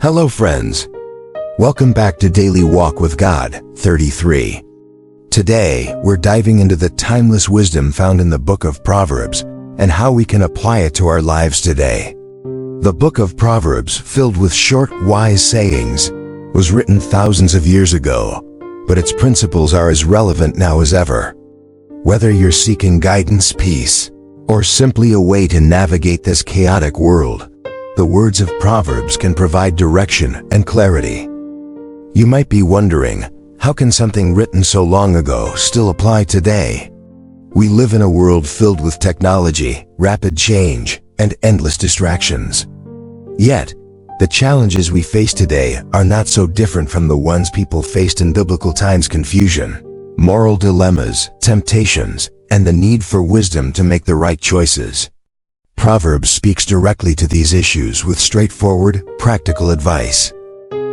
Hello friends. Welcome back to Daily Walk with God 33. Today, we're diving into the timeless wisdom found in the book of Proverbs and how we can apply it to our lives today. The book of Proverbs, filled with short, wise sayings, was written thousands of years ago, but its principles are as relevant now as ever. Whether you're seeking guidance, peace, or simply a way to navigate this chaotic world, the words of Proverbs can provide direction and clarity. You might be wondering, how can something written so long ago still apply today? We live in a world filled with technology, rapid change, and endless distractions. Yet, the challenges we face today are not so different from the ones people faced in biblical times: confusion, moral dilemmas, temptations, and the need for wisdom to make the right choices. Proverbs speaks directly to these issues with straightforward, practical advice.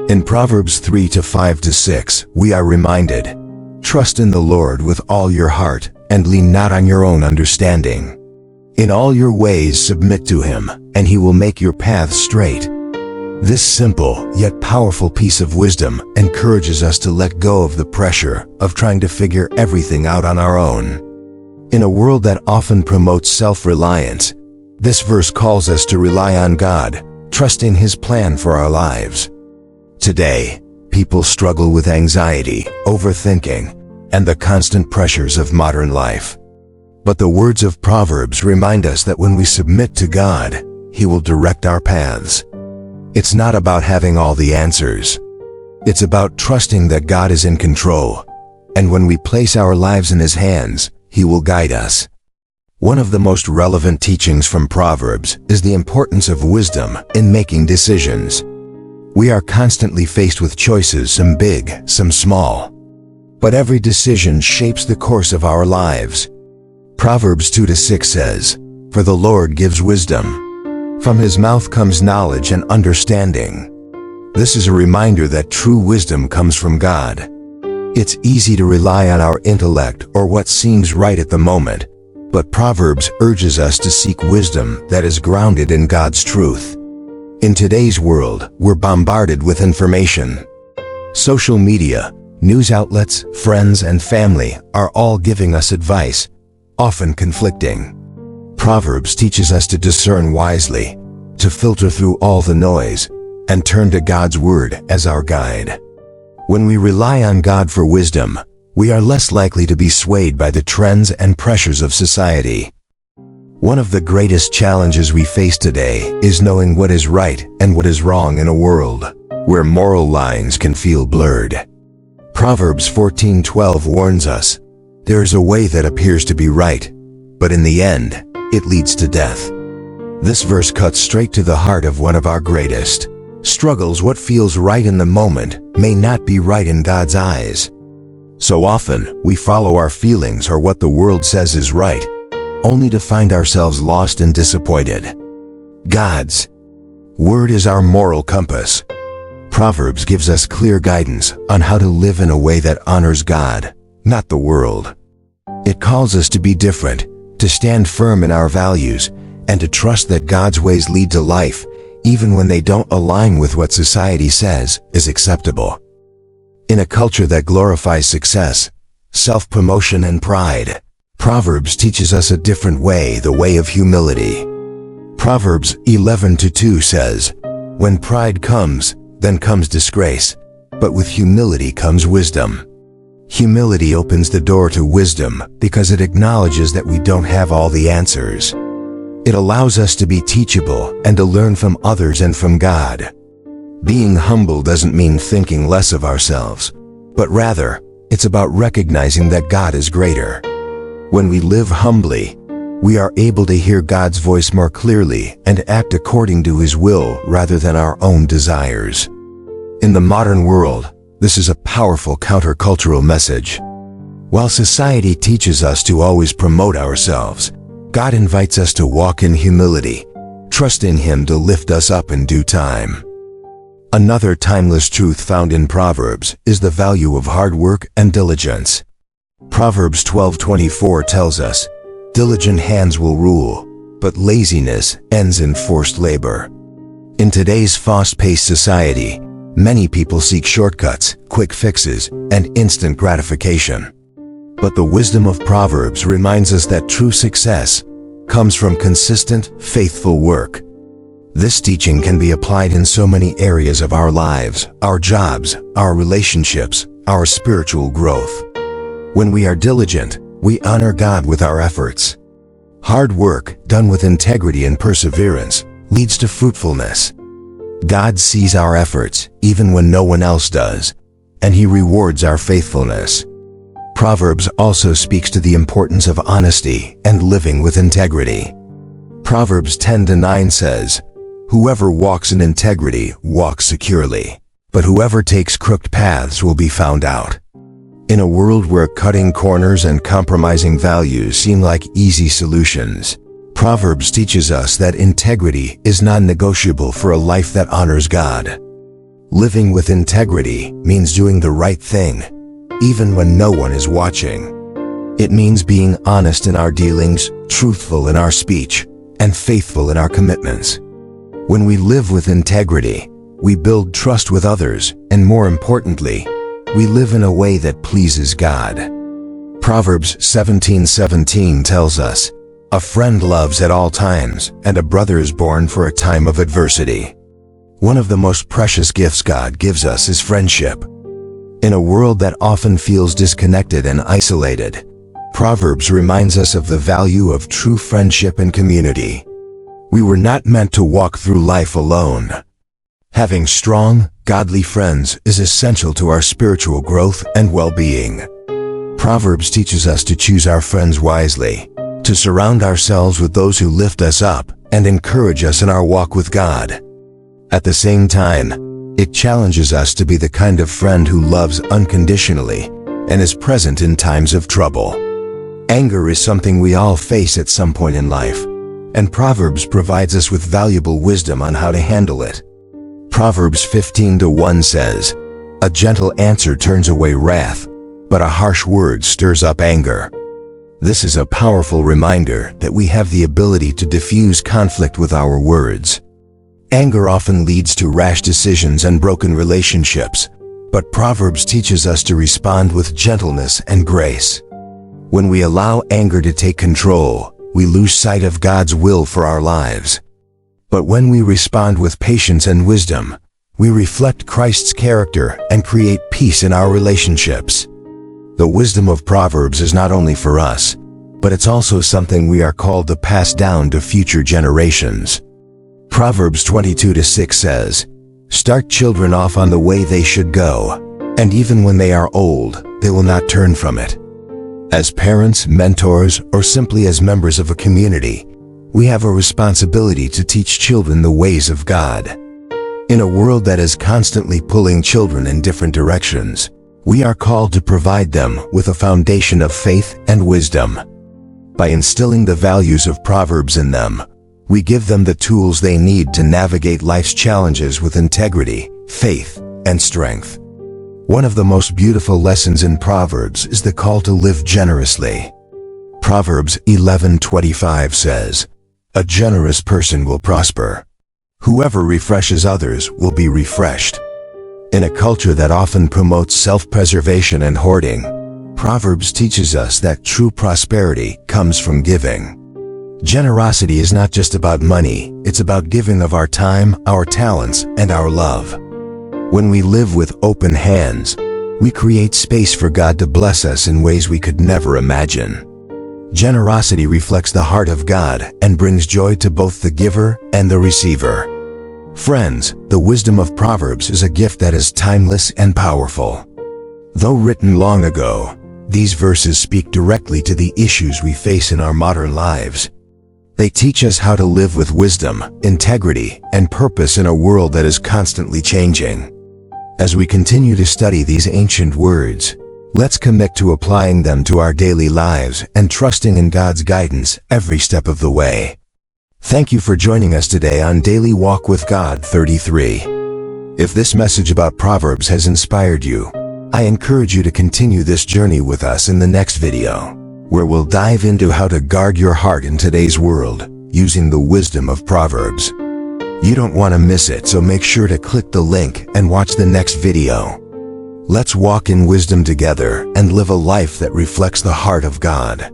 In Proverbs 3:5-6, we are reminded, "Trust in the Lord with all your heart, and lean not on your own understanding. In all your ways submit to him, and he will make your paths straight." This simple, yet powerful piece of wisdom encourages us to let go of the pressure of trying to figure everything out on our own. In a world that often promotes self-reliance, this verse calls us to rely on God, trusting his plan for our lives. Today, people struggle with anxiety, overthinking, and the constant pressures of modern life. But the words of Proverbs remind us that when we submit to God, he will direct our paths. It's not about having all the answers. It's about trusting that God is in control, and when we place our lives in his hands, he will guide us. One of the most relevant teachings from Proverbs is the importance of wisdom in making decisions. We are constantly faced with choices, some big, some small. But every decision shapes the course of our lives. Proverbs 2-6 says, "For the Lord gives wisdom. From his mouth comes knowledge and understanding." This is a reminder that true wisdom comes from God. It's easy to rely on our intellect or what seems right at the moment, but Proverbs urges us to seek wisdom that is grounded in God's truth. In today's world, we're bombarded with information. Social media, news outlets, friends, and family are all giving us advice, often conflicting. Proverbs teaches us to discern wisely, to filter through all the noise, and turn to God's word as our guide. When we rely on God for wisdom, we are less likely to be swayed by the trends and pressures of society. One of the greatest challenges we face today is knowing what is right and what is wrong in a world where moral lines can feel blurred. Proverbs 14:12 warns us, "There is a way that appears to be right, but in the end, it leads to death." This verse cuts straight to the heart of one of our greatest struggles. What feels right in the moment may not be right in God's eyes. So often, we follow our feelings or what the world says is right, only to find ourselves lost and disappointed. God's word is our moral compass. Proverbs gives us clear guidance on how to live in a way that honors God, not the world. It calls us to be different, to stand firm in our values, and to trust that God's ways lead to life, even when they don't align with what society says is acceptable. In a culture that glorifies success, self-promotion, and pride, Proverbs teaches us a different way, the way of humility. Proverbs 11:2 says, "When pride comes, then comes disgrace, but with humility comes wisdom." Humility opens the door to wisdom because it acknowledges that we don't have all the answers. It allows us to be teachable and to learn from others and from God. Being humble doesn't mean thinking less of ourselves, but rather, it's about recognizing that God is greater. When we live humbly, we are able to hear God's voice more clearly and act according to his will rather than our own desires. In the modern world, this is a powerful countercultural message. While society teaches us to always promote ourselves, God invites us to walk in humility, trusting him to lift us up in due time. Another timeless truth found in Proverbs is the value of hard work and diligence. Proverbs 12:24 tells us, "Diligent hands will rule, but laziness ends in forced labor." In today's fast-paced society, many people seek shortcuts, quick fixes, and instant gratification. But the wisdom of Proverbs reminds us that true success comes from consistent, faithful work. This teaching can be applied in so many areas of our lives, our jobs, our relationships, our spiritual growth. When we are diligent, we honor God with our efforts. Hard work, done with integrity and perseverance, leads to fruitfulness. God sees our efforts, even when no one else does, and He rewards our faithfulness. Proverbs also speaks to the importance of honesty and living with integrity. Proverbs 10:9 says, "Whoever walks in integrity walks securely, but whoever takes crooked paths will be found out." In a world where cutting corners and compromising values seem like easy solutions, Proverbs teaches us that integrity is non-negotiable for a life that honors God. Living with integrity means doing the right thing, even when no one is watching. It means being honest in our dealings, truthful in our speech, and faithful in our commitments. When we live with integrity, we build trust with others, and more importantly, we live in a way that pleases God. Proverbs 17:17 tells us, "A friend loves at all times, and a brother is born for a time of adversity." One of the most precious gifts God gives us is friendship. In a world that often feels disconnected and isolated, Proverbs reminds us of the value of true friendship and community. We were not meant to walk through life alone. Having strong, godly friends is essential to our spiritual growth and well-being. Proverbs teaches us to choose our friends wisely, to surround ourselves with those who lift us up and encourage us in our walk with God. At the same time, it challenges us to be the kind of friend who loves unconditionally and is present in times of trouble. Anger is something we all face at some point in life, and Proverbs provides us with valuable wisdom on how to handle it. Proverbs 15:1 says, "A gentle answer turns away wrath, but a harsh word stirs up anger." This is a powerful reminder that we have the ability to diffuse conflict with our words. Anger often leads to rash decisions and broken relationships, but Proverbs teaches us to respond with gentleness and grace. When we allow anger to take control, we lose sight of God's will for our lives. But when we respond with patience and wisdom, we reflect Christ's character and create peace in our relationships. The wisdom of Proverbs is not only for us, but it's also something we are called to pass down to future generations. Proverbs 22:6 says, "Start children off on the way they should go, and even when they are old, they will not turn from it." As parents, mentors, or simply as members of a community, we have a responsibility to teach children the ways of God. In a world that is constantly pulling children in different directions, we are called to provide them with a foundation of faith and wisdom. By instilling the values of Proverbs in them, we give them the tools they need to navigate life's challenges with integrity, faith, and strength. One of the most beautiful lessons in Proverbs is the call to live generously. Proverbs 11:25 says, "A generous person will prosper. Whoever refreshes others will be refreshed." In a culture that often promotes self-preservation and hoarding, Proverbs teaches us that true prosperity comes from giving. Generosity is not just about money, it's about giving of our time, our talents, and our love. When we live with open hands, we create space for God to bless us in ways we could never imagine. Generosity reflects the heart of God and brings joy to both the giver and the receiver. Friends, the wisdom of Proverbs is a gift that is timeless and powerful. Though written long ago, these verses speak directly to the issues we face in our modern lives. They teach us how to live with wisdom, integrity, and purpose in a world that is constantly changing. As we continue to study these ancient words, let's commit to applying them to our daily lives and trusting in God's guidance every step of the way. Thank you for joining us today on Daily Walk with God 33. If this message about Proverbs has inspired you, I encourage you to continue this journey with us in the next video, where we'll dive into how to guard your heart in today's world using the wisdom of Proverbs. You don't want to miss it, so make sure to click the link and watch the next video. Let's walk in wisdom together and live a life that reflects the heart of God.